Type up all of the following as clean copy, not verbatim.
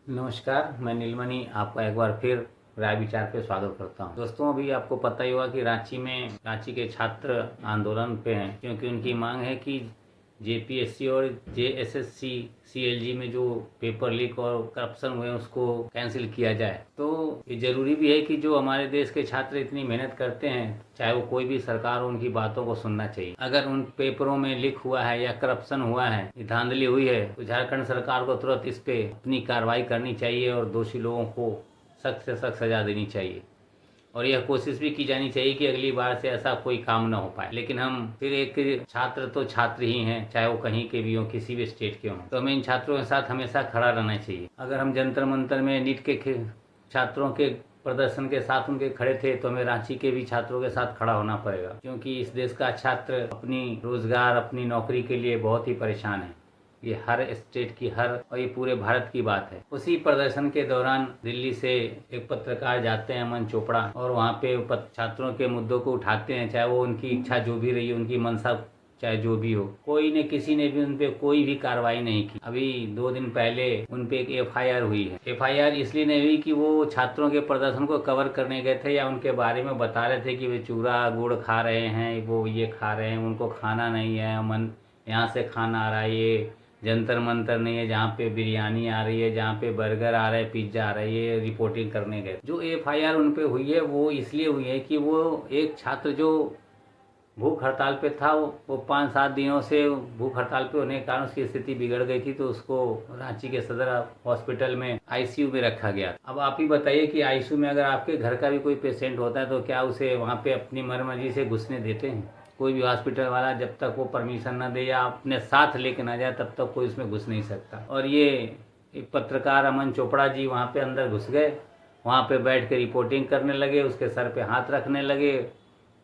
नमस्कार, मैं नीलमणि आपका एक बार फिर राय विचार पे स्वागत करता हूँ। दोस्तों, अभी आपको पता ही होगा कि रांची के छात्र आंदोलन पे हैं, क्योंकि उनकी मांग है कि जेपीएससी और जेएसएससी सीएलजी में जो पेपर लीक और करप्शन हुए हैं उसको कैंसिल किया जाए। तो ये जरूरी भी है कि जो हमारे देश के छात्र इतनी मेहनत करते हैं, चाहे वो कोई भी सरकार हो, उनकी बातों को सुनना चाहिए। अगर उन पेपरों में लीक हुआ है या करप्शन हुआ है, धांधली हुई है, तो झारखंड सरकार को तुरंत इस पे अपनी कार्रवाई करनी चाहिए और दोषी लोगों को सख्त से सख्त सजा देनी चाहिए। और यह कोशिश भी की जानी चाहिए कि अगली बार से ऐसा कोई काम ना हो पाए। लेकिन हम फिर एक छात्र तो छात्र ही हैं, चाहे वो कहीं के भी हों, किसी भी स्टेट के हों, तो हमें इन छात्रों के साथ हमेशा खड़ा रहना चाहिए। अगर हम जंतर मंतर में नीट के छात्रों के प्रदर्शन के साथ उनके खड़े थे, तो हमें रांची के भी छात्रों के साथ खड़ा होना पड़ेगा, क्योंकि इस देश का छात्र अपनी रोजगार, अपनी नौकरी के लिए बहुत ही परेशान है। ये हर स्टेट की और ये पूरे भारत की बात है। उसी प्रदर्शन के दौरान दिल्ली से एक पत्रकार जाते हैं, अमन चोपड़ा, और वहाँ पे छात्रों के मुद्दों को उठाते हैं, चाहे वो उनकी इच्छा जो भी रही, उनकी मंशा चाहे जो भी हो। किसी ने भी उन पे कोई भी कार्रवाई नहीं की। अभी 2 दिन पहले उन पे एक एफआईआर हुई है। एफआईआर इसलिए नहीं हुई कि वो छात्रों के प्रदर्शन को कवर करने गए थे या उनके बारे में बता रहे थे कि वे चूरा गुड़ खा रहे हैं, वो ये खा रहे हैं, उनको खाना नहीं है, अमन यहाँ से खाना आ रहा है, ये जंतर मंतर नहीं है जहाँ पे बिरयानी आ रही है, जहाँ पे बर्गर आ रहा है, पिज्जा आ रही है, रिपोर्टिंग करने गए। जो एफआईआर उन पे हुई है वो इसलिए हुई है कि वो एक छात्र जो भूख हड़ताल पे था, वो 5-7 दिनों से भूख हड़ताल पे होने के कारण उसकी स्थिति बिगड़ गई थी, तो उसको रांची के सदर हॉस्पिटल में आईसीयू में रखा गया। अब आप ही बताइए कि आईसीयू में अगर आपके घर का भी कोई पेशेंट होता है तो क्या उसे वहाँ पे अपनी मर्जी से घुसने देते हैं? कोई भी हॉस्पिटल वाला जब तक वो परमिशन न दे या अपने साथ लेके ना जाए, तब तक कोई उसमें घुस नहीं सकता। और ये एक पत्रकार अमन चोपड़ा जी वहाँ पे अंदर घुस गए, वहाँ पे बैठ के रिपोर्टिंग करने लगे, उसके सर पे हाथ रखने लगे,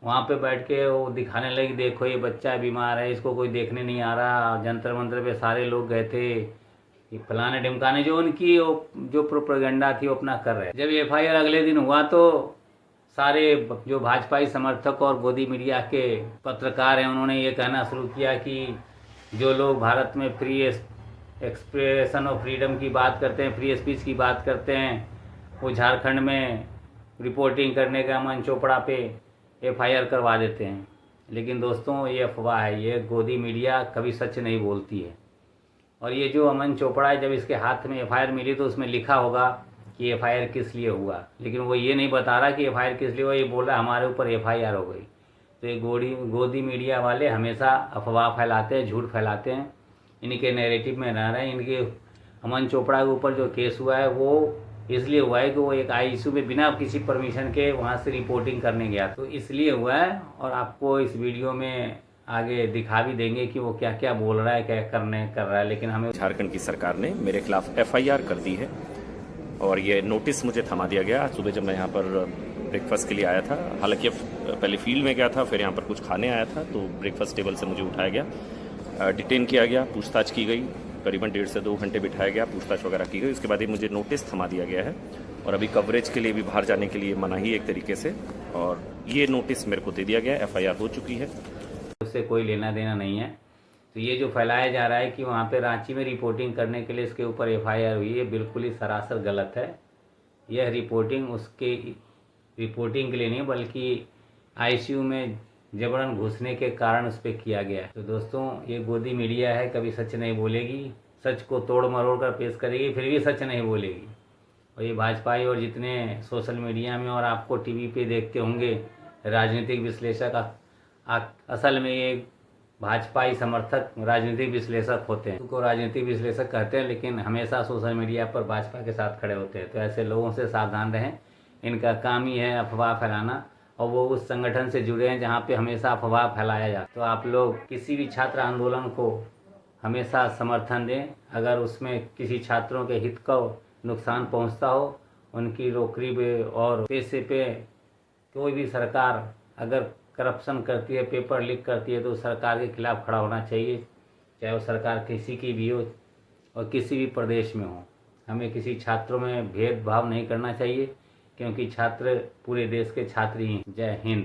वहाँ पे बैठ के वो दिखाने लगी, देखो ये बच्चा बीमार है, इसको कोई देखने नहीं आ रहा। जंतर मंतर पे सारे लोग गए थे, ये फलाने ढिमकाने जो उनकी जो प्रोपेगेंडा थी वो अपना कर रहे। जब एफआईआर अगले दिन हुआ तो सारे जो भाजपाई समर्थक और गोदी मीडिया के पत्रकार हैं, उन्होंने ये कहना शुरू किया कि जो लोग भारत में फ्री एक्सप्रेशन और फ्रीडम की बात करते हैं, फ्री स्पीच की बात करते हैं, वो झारखंड में रिपोर्टिंग करने का अमन चोपड़ा पे एफआईआर करवा देते हैं। लेकिन दोस्तों, ये अफवाह है, ये गोदी मीडिया कभी सच नहीं बोलती है। और ये जो अमन चोपड़ा है, जब इसके हाथ में एफआईआर मिली तो उसमें लिखा होगा कि एफआईआर किस लिए हुआ, लेकिन वो ये नहीं बता रहा कि एफआईआर किस लिए हुआ, ये बोल रहा है हमारे ऊपर एफआईआर हो गई। तो ये गोदी मीडिया वाले हमेशा अफवाह फैलाते हैं, झूठ फैलाते हैं, इनके नैरेटिव में रह रहे हैं। इनके अमन चोपड़ा के ऊपर जो केस हुआ है वो इसलिए हुआ है कि वो एक आईसीयू में बिना किसी परमिशन के वहाँ से रिपोर्टिंग करने गया, तो इसलिए हुआ है। और आपको इस वीडियो में आगे दिखा भी देंगे कि वो क्या क्या बोल रहा है, क्या कर रहा है। लेकिन हमें झारखंड की सरकार ने मेरे खिलाफ एफआईआर कर दी है और ये नोटिस मुझे थमा दिया गया। आज सुबह जब मैं यहाँ पर ब्रेकफास्ट के लिए आया था, हालांकि पहले फील्ड में गया था, फिर यहाँ पर कुछ खाने आया था, तो ब्रेकफास्ट टेबल से मुझे उठाया गया, डिटेन किया गया, पूछताछ की गई, करीबन 1.5 से 2 घंटे बिठाया गया, पूछताछ वगैरह की गई। उसके बाद ही मुझे नोटिस थमा दिया गया है और अभी कवरेज के लिए भी बाहर जाने के लिए मनाही एक तरीके से, और ये नोटिस मेरे को दे दिया गया। एफआईआर हो चुकी है, उससे कोई लेना देना नहीं है। तो ये जो फैलाया जा रहा है कि वहाँ पे रांची में रिपोर्टिंग करने के लिए इसके ऊपर एफआईआर हुई है, बिल्कुल ही सरासर गलत है। यह रिपोर्टिंग उसके रिपोर्टिंग के लिए नहीं, बल्कि आईसीयू में जबरन घुसने के कारण उस पर किया गया है। तो दोस्तों, ये गोदी मीडिया है, कभी सच नहीं बोलेगी, सच को तोड़ मरोड़ कर पेश करेगी, फिर भी सच नहीं बोलेगी। और ये भाजपाई और जितने सोशल मीडिया में और आपको टीवी पे देखते होंगे राजनीतिक विश्लेषक, असल में ये भाजपाई समर्थक राजनीतिक विश्लेषक होते हैं। उनको राजनीतिक विश्लेषक कहते हैं, लेकिन हमेशा सोशल मीडिया पर भाजपा के साथ खड़े होते हैं। तो ऐसे लोगों से सावधान रहें, इनका काम ही है अफवाह फैलाना, और वो उस संगठन से जुड़े हैं जहाँ पे हमेशा अफवाह फैलाया जाता है। तो आप लोग किसी भी छात्र आंदोलन को हमेशा समर्थन दें। अगर उसमें किसी छात्रों के हित को नुकसान पहुँचता हो, उनकी नौकरी पे और पैसे पे कोई भी सरकार अगर करप्शन करती है, पेपर लीक करती है, तो सरकार के खिलाफ खड़ा होना चाहिए, चाहे वो सरकार किसी की भी हो और किसी भी प्रदेश में हो। हमें किसी छात्रों में भेदभाव नहीं करना चाहिए, क्योंकि छात्र पूरे देश के छात्र ही हैं। जय हिंद।